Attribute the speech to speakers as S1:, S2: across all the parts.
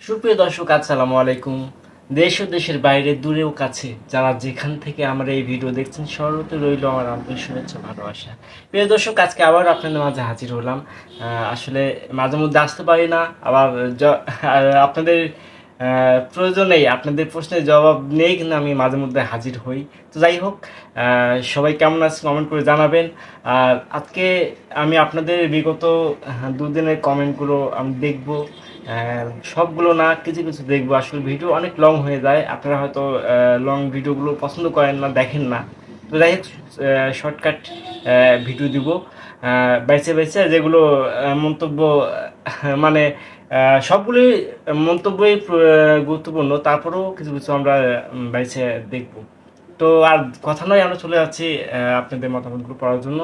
S1: সুপ্রিয় দর্শক, আসসালামু আলাইকুম। দেশ ও দেশের বাইরে, দূরেও কাছে, যারা যেখান থেকে আমার এই ভিডিও দেখছেন, সর্বত রইল আমার আন্তরিক শুভেচ্ছা, ভালোবাসা। প্রিয় দর্শক, আজকে আবার আপনাদের মাঝে হাজির হলাম। আসলে মাঝে মধ্যে আসতে পারি না, আবার আপনাদের প্রয়োজনেই, আপনাদের প্রশ্নের জবাব নেই, কিন্তু আমি মাঝে মধ্যে হাজির হই। তো যাই হোক, সবাই কেমন আছে কমেন্ট করে জানাবেন। আর আজকে আমি আপনাদের বিগত দুদিনের কমেন্টগুলো আমি দেখব। সবগুলো না, কিছু কিছু দেখবো। আসলে ভিডিও অনেক লং হয়ে যায়, আপনারা হয়তো লং ভিডিওগুলো পছন্দ করেন না, দেখেন না। তো যাই হোক, শর্টকাট ভিডিও দিব, বেছে বেছে যেগুলো মন্তব্য, মানে সবগুলোই মন্তব্যই গুরুত্বপূর্ণ, তারপরেও কিছু কিছু আমরা বেছে দেখব। তো আর কথা নয়, আমরা চলে যাচ্ছি আপনাদের মতামতগুলো পড়ার জন্য।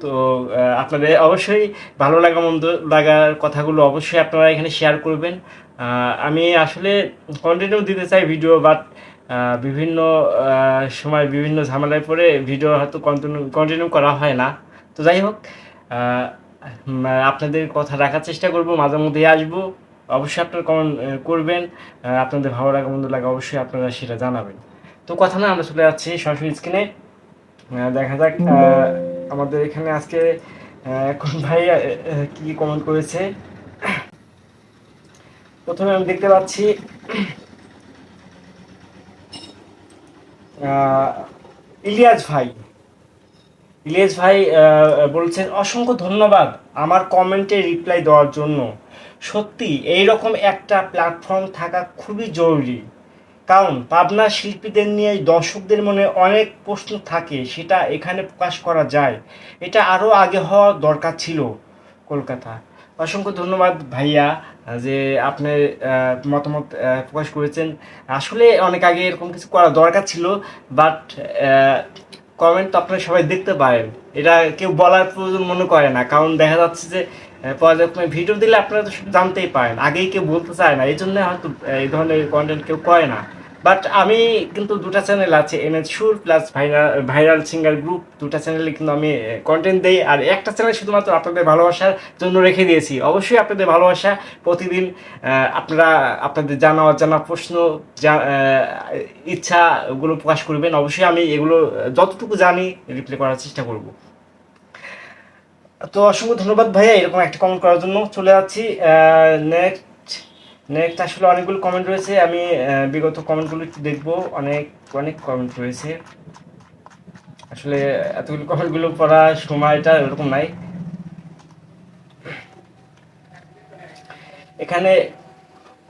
S1: তো আপনাদের অবশ্যই ভালো লাগা মন্দ লাগার কথাগুলো অবশ্যই আপনারা এখানে শেয়ার করবেন। আমি আসলে কন্টিনিউ দিতে চাই ভিডিও, বাট বিভিন্ন সময় বিভিন্ন ঝামেলায় পড়ে ভিডিও হয়তো কন্টিনিউ করা হয় না। তো যাই হোক, আহ, আপনাদের কথা রাখার চেষ্টা করব, মাঝে মধ্যেই আসবো। অবশ্যই আপনারা কমেন্ট করবেন, আপনাদের ভালো লাগা মন্দ লাগা অবশ্যই আপনারা সেটা জানাবেন। তো কথা না, আমরা চলে যাচ্ছি সরাসরি স্ক্রিনে। দেখা যাক আমাদের এখানে আজকে কোন ভাই কি কমেন্ট করেছে। প্রথমে আমি দেখতে পাচ্ছি আহ, ইলিয়াস ভাই। ইলিয়াস ভাই বলছেন, অসংখ্য ধন্যবাদ আমার কমেন্টে রিপ্লাই দেওয়ার জন্য। সত্যি এইরকম একটা প্ল্যাটফর্ম থাকা খুবই জরুরি, কারণ পাবনার শিল্পীদের নিয়ে দর্শকদের মনে অনেক প্রশ্ন থাকে, সেটা এখানে প্রকাশ করা যায়। এটা আরও আগে হওয়া দরকার ছিল। কলকাতা। অসংখ্য ধন্যবাদ ভাইয়া, যে আপনি মতামত প্রকাশ করেছেন। আসলে অনেক আগে এরকম কিছু করা দরকার ছিল, বাট কমেন্ট তো আপনারা সবাই দেখতে পারেন, এটা কেউ বলার প্রয়োজন মনে করে না, কারণ দেখা যাচ্ছে যে পর্যায়ক্রমে ভিডিও দিলে আপনারা তো সেটা জানতেই পারেন, আগেই কেউ বলতে চায় না, এই জন্য হয়তো এই ধরনের কন্টেন্ট কেউ করে না। বাট আমি কিন্তু দুটা চ্যানেল আছে, এনএচ সুর প্লাস ভাইরাল সিঙ্গার গ্রুপ, দুটা চ্যানেলে কিন্তু আমি কন্টেন্ট দেই, আর একটা চ্যানেল শুধুমাত্র আপনাদের ভালোবাসার জন্য রেখে দিয়েছি। অবশ্যই আপনাদের ভালোবাসা প্রতিদিন আপনারা আপনাদের জানা অজানা প্রশ্ন, ইচ্ছা ওগুলো প্রকাশ করবেন। অবশ্যই আমি এগুলো যতটুকু জানি রিপ্লাই করার চেষ্টা করব। তো অসংখ্য ধন্যবাদ ভাইয়া এরকম একটা কমেন্ট করার জন্য। চলে যাচ্ছি নেক্সট। নেক্সট আসলে অনেকগুলো কমেন্ট রয়েছে, আমি বিগত কমেন্টগুলো একটু দেখবো। অনেক অনেক কমেন্ট রয়েছে, আসলে এতগুলো কমেন্টগুলো পড়ার সময়টা এরকম নাই। এখানে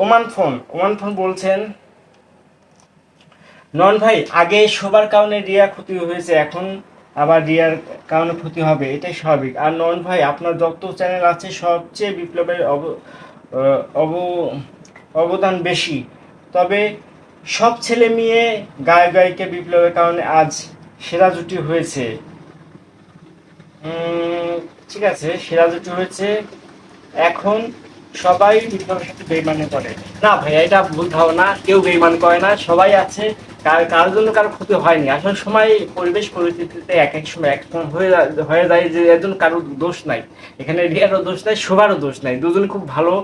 S1: ওমান ফোন বলছেন, নন ভাই, আগে সবার কারণে রিয়া ক্ষতি হয়েছে, এখন আবার রিয়ার কারণে ক্ষতি হবে, এটাই স্বাভাবিক। আর নন ভাই, আপনার যত চ্যানেল আছে সবচেয়ে বিপ্লবের অবদান বেশি। তবে সব ছেলে মেয়ে গায়িকা বিপ্লবের কারণে আজ সেরা জুটি হয়েছে। ঠিক আছে, সেরা জুটি হয়েছে, এখন সবাই বিপ্লবের সাথে বেইমানি করে। না ভাই, এটা ভুল ধারণা, কেউ বেইমান করে না, সবাই আছে। কারোর জন্য কারো ক্ষতি হয়নি। আসলে সময়, পরিবেশ পরিস্থিতিতে এক এক সময় এক হয়ে যায় যে একজন কারোর দোষ নাই। এখানে রিয়ারও দোষ নাই, সবারও দোষ নাই, দুজনে খুব ভালো।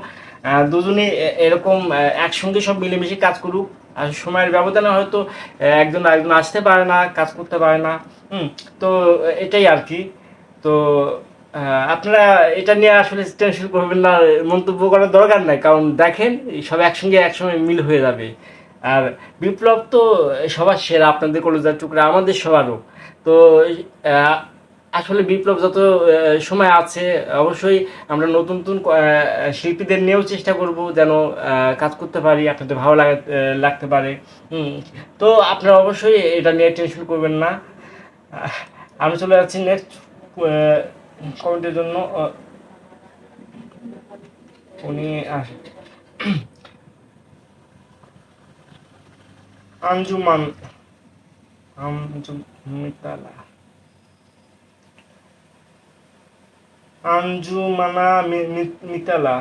S1: দুজনে এরকম একসঙ্গে সব মিলেমিশে কাজ করুক। আর সময়ের ব্যবধানে হয়তো একজন আরেকজন আসতে পারে না, কাজ করতে পারে না। তো এটাই আর কি। তো আপনারা এটা নিয়ে আসলে টেনশন করবেন না, মন্তব্য করার দরকার নাই, কারণ দেখেন সব একসঙ্গে একসময় মিল হয়ে যাবে। আর বিপ্লব তো সবার সেরা, আপনাদের কলেজার টুকরা, আমাদের সবারও। তো আহ, আসলে বিপ্লব যত সময় আছে, অবশ্যই আমরা নতুন নতুন শিল্পীদের নিয়েও চেষ্টা করব, যেন কাজ করতে পারি, আপনাদের ভালো লাগতে পারে। তো আপনারা অবশ্যই এটা নিয়ে টেনশন করবেন না। আমি চলে যাচ্ছি নেক্সট কমেন্টের জন্য। উনি আঞ্জুমান মিতালা আঞ্জুমানা মিতালা,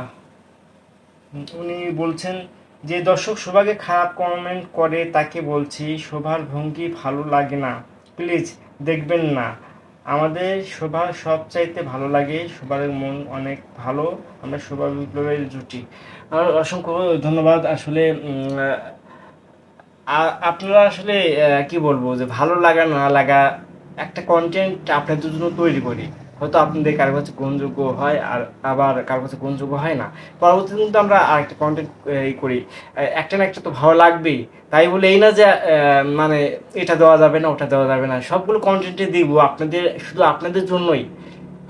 S1: উনি বলছেন, যে দর্শক শোভাকে খারাপ কমেন্ট করে তাকে বলছি, শোভার ভঙ্গি ভালো লাগে না, প্লিজ দেখবেন না। আমাদের সবার সবচাইতে ভালো লাগে, সবার মন অনেক ভালো, আমরা সবার বিপ্লবের জুটি। আর অসংখ্য ধন্যবাদ। আসলে আপনারা আসলে কি বলবো, যে ভালো লাগা না লাগা, একটা কন্টেন্ট আপনাদের জন্য তৈরি করি, হয়তো আপনাদের কারো কাছে গ্রহণযোগ্য হয়, আর আবার কারো কাছে গ্রহণযোগ্য হয় না। পরবর্তীতে কিন্তু আমরা আরেকটা কন্টেন্ট করি, একটা না একটা তো ভালো লাগবেই। তাই বলে এই না যে মানে এটা দেওয়া যাবে না, ওটা দেওয়া যাবে না, সবগুলো কন্টেন্টে দিব আপনাদের, শুধু আপনাদের জন্যই।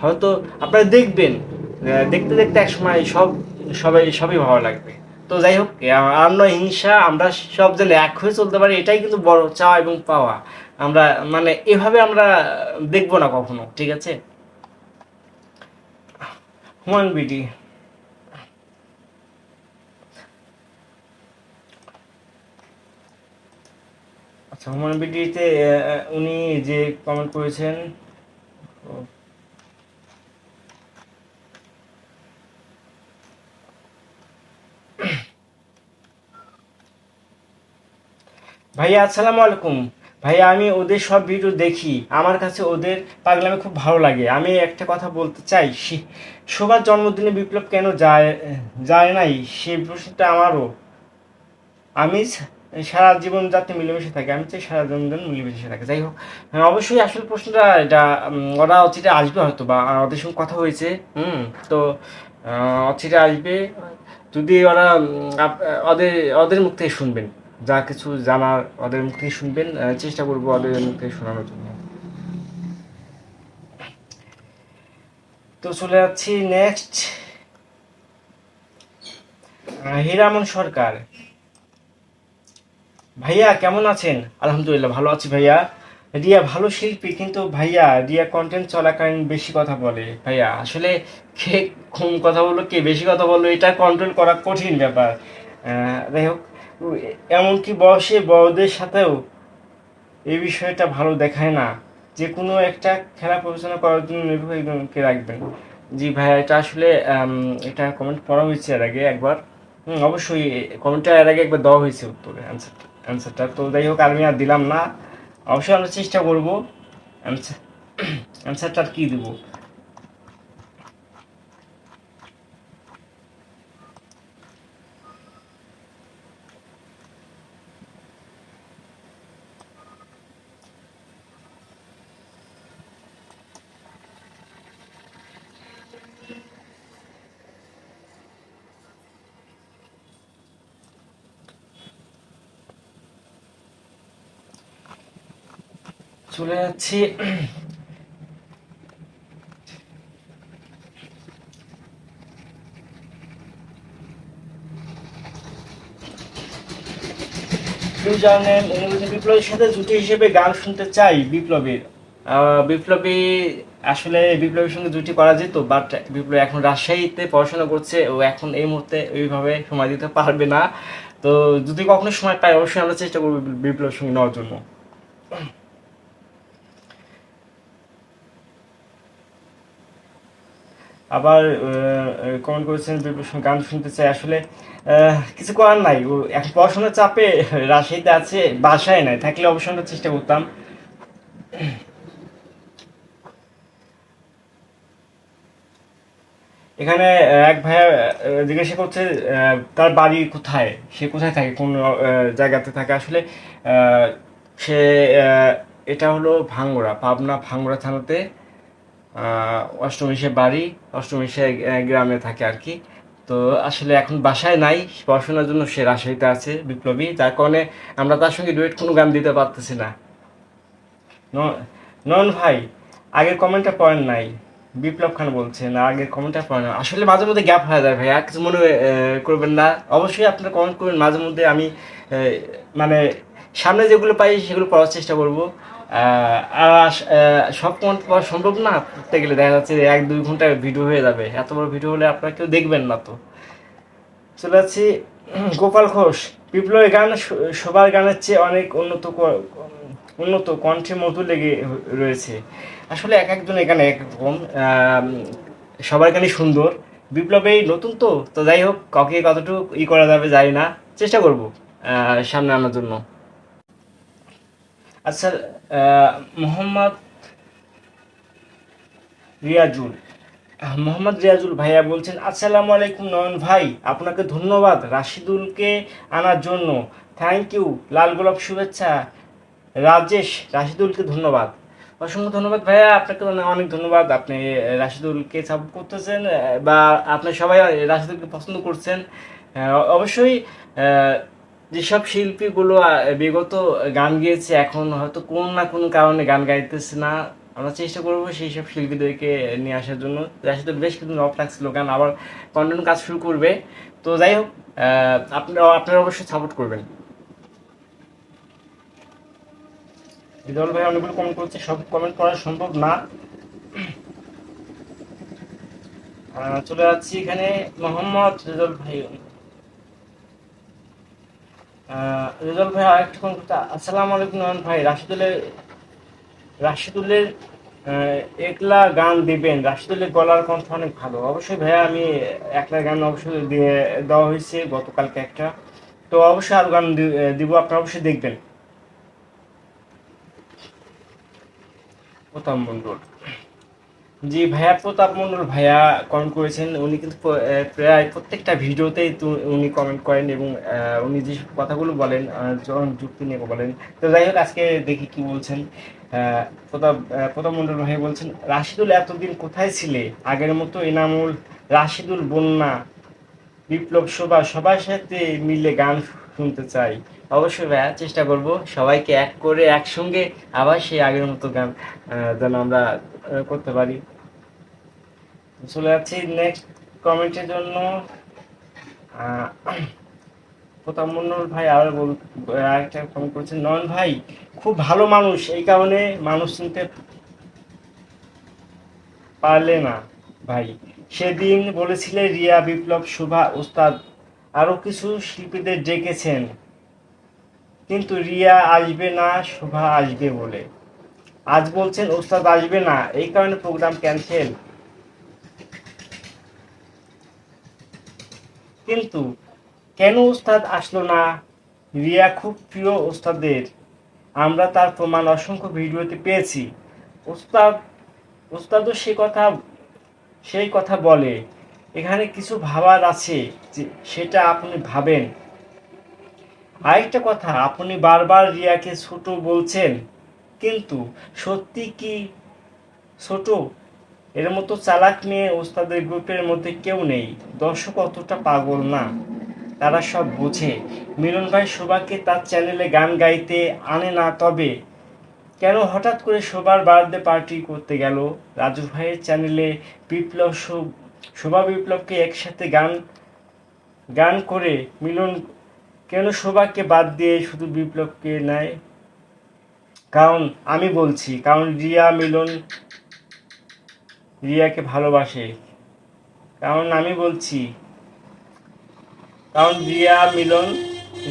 S1: হয়তো আপনারা দেখবেন, দেখতে দেখতে এক সময় সবই ভালো লাগবে। তো যাই হোক, আর নয় হিংসা, আমরা সব যেন এক হয়ে চলতে পারি, এটাই কিন্তু বড় চাওয়া এবং পাওয়া। আমরা মানে এভাবে আমরা দেখবো না কখনো, ঠিক আছে। হুমায়ুন বিডি, আচ্ছা হুমায়ুন বিডিতে উনি যে কমেন্ট করেছেন, ভাইয়া আসসালামু আলাইকুম। ভাইয়া আমি ওদের সব ভিডিও দেখি, আমার কাছে ওদের পাগলামি খুব ভালো লাগে। আমি একটা কথা বলতে চাই, সবার জন্মদিনে বিপ্লব কেন যায় যায় নাই, সেই প্রশ্নটা আমারও। আমি সারা জীবন যাতে মিলেমিশে থাকে, আমি চাই সারা জীবন মিলেমিশে থাকে। যাই হোক, অবশ্যই আসল প্রশ্নটা এটা, ওরা অচিরে আসবে হয়তো, বা ওদের সঙ্গে কথা হয়েছে। তো অচিরে আসবে, যদি ওরা ওদের ওদের মুখ থেকে শুনবেন, যা কিছু জানার ওদের মুখ থেকে শুনবেন, চেষ্টা করবো ওদের মুখ থেকে শোনানোর জন্য। তো চলে যাচ্ছি নেক্সট, হীরামন সরকার। ভাইয়া কেমন আছেন? আলহামদুলিল্লাহ ভালো আছি ভাইয়া। রিয়া ভালো শিল্পী, কিন্তু ভাইয়া রিয়া কন্টেন্ট চলাকালীন বেশি কথা বলে। ভাইয়া আসলে কে কম কথা বললো, কে বেশি কথা বললো, এটা কন্ট্রোল করা কঠিন ব্যাপার। যাই হোক, এমনকি বয়সে বড়দের সাথেও এই বিষয়টা ভালো দেখায় না। যে কোনো একটা খেলা পরিচালনা করার জন্য নির্ভর একজনকে রাখবেন। জি ভাইয়া, এটা আসলে এটা কমেন্ট পড়া হয়েছে এর আগে একবার। অবশ্যই কমেন্টটা এর আগে একবার দেওয়া হয়েছে উত্তরে, অ্যান্সারটা। তো যাই হোক, আমি আর দিলাম না। অবশ্যই আমরা চেষ্টা করবো অ্যান্সার অ্যান্সারটা আর কি দেবো। চলে যাচ্ছি, ফিউচার বিপ্লবীর সাথে জুটি হিসেবে গান শুনতে চাই বিপ্লবীর। বিপ্লবী, আসলে বিপ্লবীর সঙ্গে জুটি করা যেত, বাট বিপ্লবী এখন রাজশাহীতে পড়াশোনা করছে, ও এখন এই মুহূর্তে ওইভাবে সময় দিতে পারবে না। তো যদি কখনো সময় পাই, অবশ্যই আমরা চেষ্টা করবো বিপ্লবের সঙ্গে নেওয়ার জন্য। আবার কমেন্ট করেছেন বিপ্লবের সঙ্গে গান শুনতে চাই। আসলে কিছু করার নাই, ও এখন পড়াশোনার চাপে রাজশাহীতে আছে, বাসায় নাই, থাকলে অবশ্যই আমরা চেষ্টা করতাম। এখানে এক ভাইয়া জিজ্ঞাসা করছে তার বাড়ি কোথায়, সে কোথায় থাকে, কোন জায়গাতে থাকে। আসলে আহ, সে এটা হলো ভাঙ্গুড়া, পাবনা ভাঙ্গুড়া থানাতে অষ্টমীশে বাড়ি, অষ্টমীশে গ্রামে থাকে আর কি। তো আসলে এখন বাসায় নাই, পড়াশোনার জন্য সে রাজশাহীতে আছে বিপ্লবী, যার কারণে আমরা তার সঙ্গে ডুয়েট কোনো গান দিতে পারতেছি না। নন ভাই, আগের কমেন্টটা পড়েন নাই, বিপ্লব খান বলছে না, আগের কমেন্টটা পড়েন না। আসলে মাঝে মধ্যে গ্যাপ হয়ে যায় ভাই, আর কিছু মনে করবেন না। অবশ্যই আপনারা কমেন্ট করবেন মাঝে মধ্যে, আমি মানে সামনে যেগুলো পাই সেগুলো পড়ার চেষ্টা করবো। আর সব কমেন্ট পড়া সম্ভব না, পড়তে গেলে দেখা যাচ্ছে 1-2 ঘন্টার ভিডিও হয়ে যাবে, এত বড় ভিডিও হলে আপনারা কেউ দেখবেন না। তো চলে যাচ্ছি, গোপাল ঘোষ। বিপ্লবী গান সবার গানের চেয়ে অনেক উন্নত কণ্ঠে মধু লেগে রয়েছে। আসলে এক একজন এখানে এক এক রকম, সবার গানই সুন্দর। বিপ্লবে নতুন তো, তো যাই হোক, কাউকে কতটুকু করা যাবে জানি না, চেষ্টা করব সামনে আনার জন্য। আচ্ছা, মোহাম্মদ রিয়াজুল মোহাম্মদ রিয়াজুল ভাইয়া বলছেন, আসসালামু আলাইকুম নয়ন ভাই, আপনাকে ধন্যবাদ রাশিদুলকে আনার জন্য। Thank you. লাল গোলাপ শুভেচ্ছা। রাজেশ, রাশিদুলকে ধন্যবাদ। অসংখ্য ধন্যবাদ ভাইয়া, আপনাকে অনেক ধন্যবাদ। আপনি রাশিদুলকে সাপোর্ট করতেছেন, বা আপনি সবাই রাশিদুলকে পছন্দ করছেন। অবশ্যই যেসব শিল্পীগুলো বিগত গান গেয়েছে, এখন হয়তো কোনো না কোনো কারণে গান গাইতেছে না, আমরা চেষ্টা করবো সেই সব শিল্পীদেরকে নিয়ে আসার জন্য। রাশিদুল বেশ কিছু অফ রাখছিল গান, আবার কন্টিনিউ কাজ শুরু করবে। তো যাই হোক, আপনারা অবশ্যই সাপোর্ট করবেন। রিদল ভাই অনেকগুলো কমেন্ট করছে, সব কমেন্ট করা সম্ভব না। চলে যাচ্ছি এখানে। মোহাম্মদ রেজল ভাই, রেজল ভাই আরেকটা কমেন্ট করতে, আসসালামু আলাইকুম নয়ন ভাই, রাশিদুলের একলা গান দিবেন? রাশিদুলের গলার কণ্ঠ অনেক ভালো। অবশ্যই ভাইয়া, আমি একলা গান অবশ্যই দেওয়া হয়েছে গতকালকে একটা, তো অবশ্যই আরো গান দিব, আপনারা অবশ্যই দেখবেন। প্রতাপ মণ্ডল, জি ভাইয়া, প্রতাপ মণ্ডল ভাইয়া কমেন্ট করেছেন। উনি কিন্তু প্রায় প্রত্যেকটা ভিডিওতেই উনি কমেন্ট করেন, এবং উনি যে কথাগুলো বলেন যখন যুক্তি নিয়ে বলেন। তো যাই হোক, আজকে দেখি কি বলছেন। প্রতাপ মণ্ডল ভাই বলছেন, রাশিদুল এতদিন কোথায় ছিলে? আগের মতো এনামুল, রাশিদুল, বন্যা, বিপ্লব, শোভা সবার সাথে মিলে গান শুনতে চাই। অবশ্যই ভাইয়া, চেষ্টা করব সবাইকে এক করে একসঙ্গে আবার সেই আগের মতো গান যেন আমরা করতে পারি। চলে যাচ্ছি নেক্সট কমেন্টের জন্য। প্রতাপ মন্ডল ভাই আরেকটা কমেন্ট করেছেন, নয়ন ভাই খুব ভালো মানুষ, এই কারণে মানুষ চিনতে পারলে না ভাই। সেদিন বলেছিলে রিয়া, বিপ্লব, শোভা, ওস্তাদ আরো কিছু শিল্পীদের ডেকেছেন, কিন্তু রিয়া আসবে না, শোভা আসবে বলে। আজ বলছেন ওস্তাদ আসবে না, এই কারণে প্রোগ্রাম ক্যান্সেল। কিন্তু কেন ওস্তাদ আসলো না? রিয়া খুব প্রিয় ওস্তাদের, আমরা তার প্রমাণ অসংখ্য ভিডিওতে পেয়েছি। ওস্তাদ ওস্তাদও সেই কথা বলে। এখানে কিছু ভাবার আছে, যে সেটা আপনি ভাবেন। আরেকটা কথা, আপনি বারবার রিয়াকে ছোট বলছেন, কিন্তু সত্যি কি ছোট? এর মতো চালাক মেয়ে ওস্তাদের গ্রুপের মধ্যে কেউ নেই। দর্শক অতটা পাগল না, তারা সব বোঝে। মিলন ভাই শোভাকে তার চ্যানেলে গান গাইতে আনে না, তবে কেন হঠাৎ করে শোভার বার্থডে পার্টি করতে গেল? রাজু ভাইয়ের চ্যানেলে বিপ্লব, শোভা, বিপ্লবকে একসাথে গান গান করে মিলন কেন শোভাকে বাদ দিয়ে শুধু বিপ্লবকে নেয়? কারণ আমি বলছি, কারণ রিয়াকে ভালোবাসে। কারণ আমি বলছি, কারণ মিলন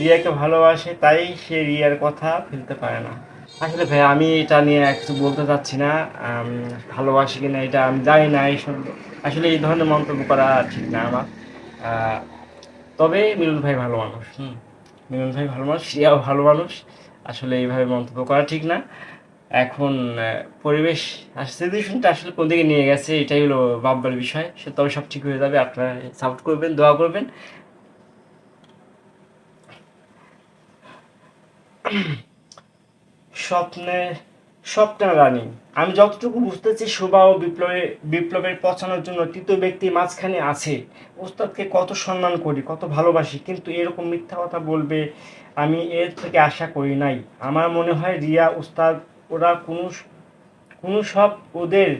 S1: রিয়াকে ভালোবাসে, তাই সে রিয়ার কথা ফেলতে পারে না। আসলে ভাই, আমি এটা নিয়ে কিছু বলতে চাচ্ছি না। ভালোবাসি কিনা এটা আমি জানি না, আসলে এই ধরনের মন্তব্য করা ঠিক না আমার। তবে মিলন ভাই ভালো মানুষ, মিলন ভাই ভালো মানুষ, রিয়াও ভালো মানুষ। আসলে এইভাবে মন্তব্য করা ঠিক না। এখন পরিবেশ আর সিচুয়েশনটা আসলে কোন দিকে নিয়ে গেছে, এটাই হলো ভাববার বিষয়। তবে সব ঠিক হয়ে যাবে, আপনারা সাপোর্ট করবেন, দোয়া করবেন। স্বপ্নের রানী, আমি যতটুকু বুঝতেছি শোভা ও বিপ্লবের পছানোর জন্য তৃতীয় ব্যক্তি মাঝখানে আছে। ওস্তাদকে কত সম্মান করি, কত ভালোবাসি, কিন্তু এরকম মিথ্যা কথা বলবে আমি এর থেকে আশা করি নাই। আমার মনে হয় রিয়া, ওস্তাদ ওরা কোনো সব ওদের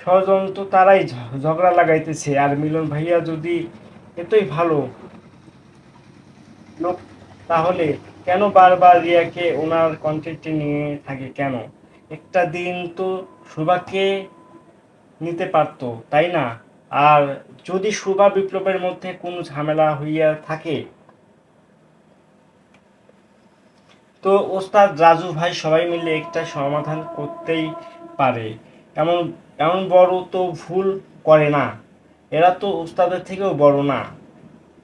S1: ষড়যন্ত্র, তারাই ঝগড়া লাগাইতেছে। আর মিলন ভাইয়া যদি এতই ভালো লোক, তাহলে কেন বারবার রিয়াকে ওনার কন্টেন্টে নিয়ে থাকে কেন? একটা দিন তো শোভাকে নিতে পারতো, তাই না? আর যদি শোভা বিপ্লবের মধ্যে কোনো ঝামেলা হইয়া থাকে, তো ওস্তাদ, রাজু ভাই সবাই মিলে একটা সমাধান করতেই পারে। এমন এমন বড় তো ভুল করে না, এরা তো ওস্তাদের থেকেও বড় না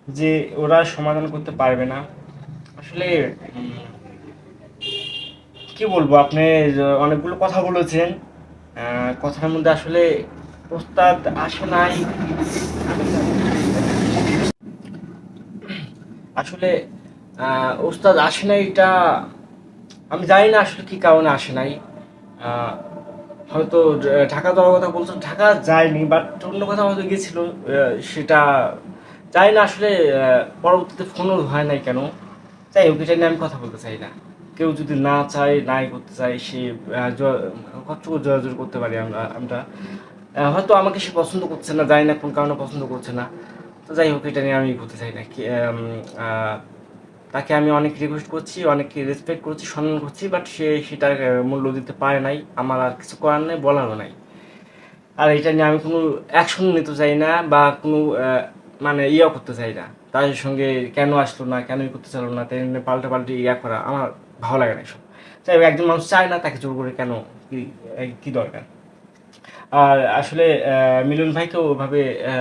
S1: যে ওরা সমাধান করতে পারবে না। আসলে কি বলবো, আপনি অনেকগুলো কথা বলেছেন, কথার মধ্যে আসলে ওস্তাদ আসে নাই, আসলে ওস্তাদ আসে নাই, এটা আমি জানি না আসলে কি কারণে আসে নাই। আহ, হয়তো ঢাকা যাওয়ার কথা বলছো, ঢাকা যায়নি, বাট অন্য কথা হয়তো গেছিল, সেটা জানি না আসলে। পরবর্তীতে ফোনও হয় নাই কেন, যাই হোক, এটা নিয়ে আমি কথা বলতে চাই না। কেউ যদি না চায়, নাই করতে চায়, সে কতটুকু জোরাজোর করতে পারি আমরা। হয়তো আমাকে সে পছন্দ করছে না, জানি না কোন কারণে পছন্দ করছে না। তো যাই হোক, এটা নিয়ে আমি বলতে চাই না তাকে আমি অনেক রিকোয়েস্ট করছি, অনেক রেসপেক্ট করছি, সম্মান করছি, বাট সে সেটার মূল্য দিতে পারে নাই। আমার আর কিছু করার নেই, বলারও নাই। আর এটা নিয়ে আমি কোনো অ্যাকশন নিতে চাই না, বা কোনো মানে ইয়া করতে চাই না। তাদের সঙ্গে কেন আসলো না, কেন করতে চাইলো না, তাই নিয়ে পাল্টা পাল্টে ইয়া করা আমার ভালো লাগে না এসব। তাই একজন মানুষ চায় না, তাকে জোর করে কেন, কি কি দরকার। আর আসলে মিলন ভাইকেও ওভাবে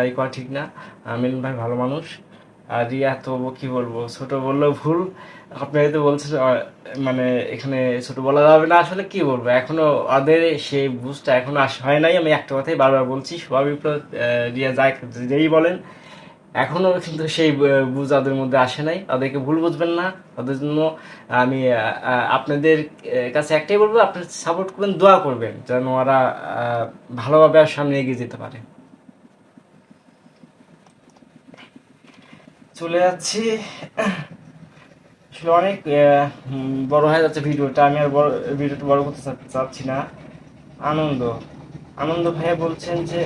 S1: ই করা ঠিক না। মিলন ভাই ভালো মানুষ। আর রিয়া তো কি বলবো, ছোট বললেও ভুল। আপনাকে তো বলছেন মানে এখানে ছোট বলা যাবে না, আসলে কি বলবো, এখনো ওদের সেই বুঝটা এখনো হয় নাই। আমি একটা কথাই বারবার বলছি, স্বাভাবিক রিয়া যায় যেই বলেন, এখনো কিন্তু সেই বুঝ ওদের মধ্যে আসে নাই। ওদেরকে ভুল বুঝবেন না। ওদের জন্য আমি আপনাদের কাছে একটাই বলবো, আপনারা সাপোর্ট করবেন, দোয়া করবেন যেন ওরা ভালোভাবে আর সামনে এগিয়ে যেতে পারে। চলে যাচ্ছি, আসলে অনেক বড় হয়ে যাচ্ছে ভিডিওটা। আমি আর ভিডিওটা বড় করতে চাচ্ছি না। আনন্দ আনন্দ ভাইয়া বলছেন যে,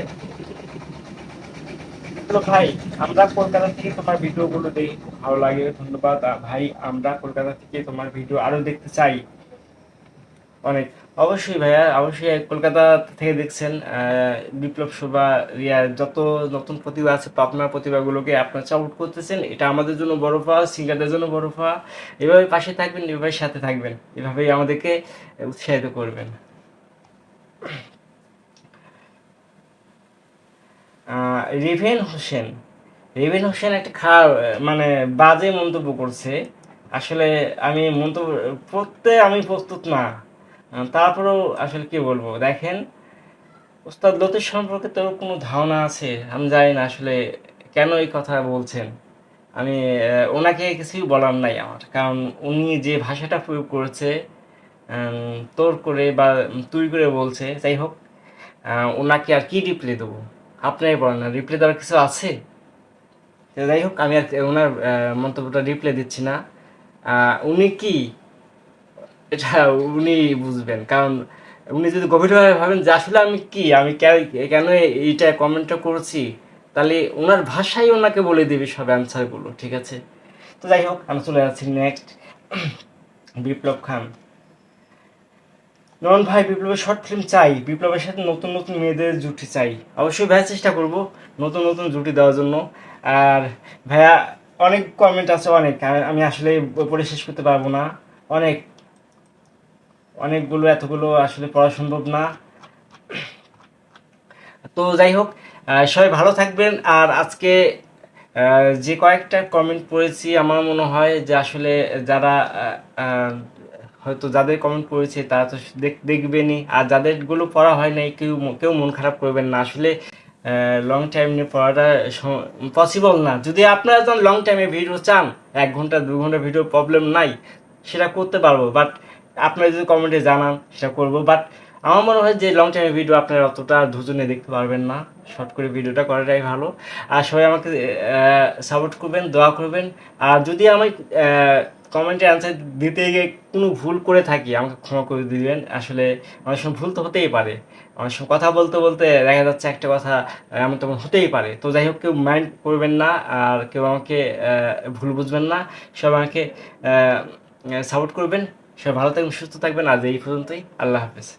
S1: হ্যালো ভাই, আমরা কলকাতা থেকে তোমার ভিডিওগুলো দেখি, খুব ভালো লাগে, ধন্যবাদ। ভাই, আমরা কলকাতা থেকে তোমার ভিডিও আরো দেখতে চাই অনেক। অবশ্যই ভাইয়া, অবশ্যই কলকাতা থেকে দেখছেন। বিপ্লব শোভা, রিয়ার যত নতুন প্রতিভা আছে, আপনার প্রতিভাগুলোকে আপনার সাপোর্ট করতেছেন, এটা আমাদের জন্য বড় পাওয়া, সিঙ্গারদের জন্য বড় পাওয়া। এভাবে পাশে থাকবেন, এভাবে সাথে থাকবেন, এভাবেই আমাদেরকে উৎসাহিত করবেন। রিভেন হোসেন, রিভেন হোসেন একটা খারাপ মানে বাজে মন্তব্য করছে। আসলে আমি মন্তব্য করতে আমি প্রস্তুত না। তারপরেও আসলে কি বলবো, দেখেন, ওস্তাদ লতিফ সম্পর্কে তোর কোনো ধারণা আছে? আমি জানি না আসলে কেন এই কথা বলছেন। আমি ওনাকে কিছুই বলার নাই আমার, কারণ উনি যে ভাষাটা প্রয়োগ করেছে, তোর করে বা তুই করে বলছে, যাই হোক, ওনাকে আর কি রিপ্লাই দেবো? আপনাই বলেন না, রিপ্লাই দেওয়ার কিছু আছে? তো যাই হোক, আমি আর ওনার মন্তব্যটা রিপ্লাই দিচ্ছি না। উনি কি, এটা উনি বুঝবেন, কারণ উনি যদি গভীরভাবে ভাবেন যে আসলে আমি কি, আমি কেন এইটা কমেন্টটা করছি, তাহলে ওনার ভাষাই ওনাকে বলে দেবে সব অ্যান্সারগুলো, ঠিক আছে? তো যাই হোক, আমি চলে যাচ্ছি নেক্সট। বিপ্লব খান, নন ভাই, বিপ্লবের শর্ট ফিল্ম চাই, বিপ্লবের সাথে নতুন নতুন মেয়েদের জুটি চাই। অবশ্যই ভাইয়া চেষ্টা করব নতুন নতুন জুটি দেওয়ার জন্য। আর ভাইয়া, অনেক কমেন্ট আছে, অনেক, আমি আসলে পড়ে শেষ করতে পারবো না। অনেক, অনেকগুলো, এতগুলো আসলে পড়া সম্ভব না। তো যাই হোক, সবাই ভালো থাকবেন। আর আজকে যে কয়েকটা কমেন্ট পড়েছি, আমার মনে হয় যে আসলে যারা আহ, হয়তো যাদের কমেন্ট পড়েছে তারা তো দেখবেনই, আর যাদেরগুলো পড়া হয় নাই, কেউ কেউ মন খারাপ করবেন না। আসলে লং টাইম নিয়ে পড়াটা পসিবল না। যদি আপনারা যখন লং টাইমে ভিডিও চান, 1 ঘন্টা 2 ঘন্টা ভিডিও, প্রবলেম নাই, সেটা করতে পারবো। বাট আপনারা যদি কমেন্টে জানান, সেটা করবো। বাট আমার মনে হয় যে লং টাইমের ভিডিও আপনারা অতটা ধৈর্য নিয়ে দেখতে পারবেন না। শর্ট করে ভিডিওটা করাটাই ভালো। আর সবাই আমাকে সাপোর্ট করবেন, দোয়া করবেন। আর যদি আমি কমেন্টে অ্যান্সার দিতে গিয়ে কোনো ভুল করে থাকি, আমাকে ক্ষমা করে দিবেন। আসলে অনেক সময় ভুল তো হতেই পারে, অনেক সময় কথা বলতে বলতে দেখা যাচ্ছে একটা কথা এমন তেমন হতেই পারে। তো যাই হোক, কেউ মাইন্ড করবেন না, আর কেউ আমাকে ভুল বুঝবেন না। সবাই আমাকে সাপোর্ট করবেন। সবাই ভালো থাকবেন, সুস্থ থাকবেন। আজ এই পর্যন্তই, আল্লাহ হাফেজ।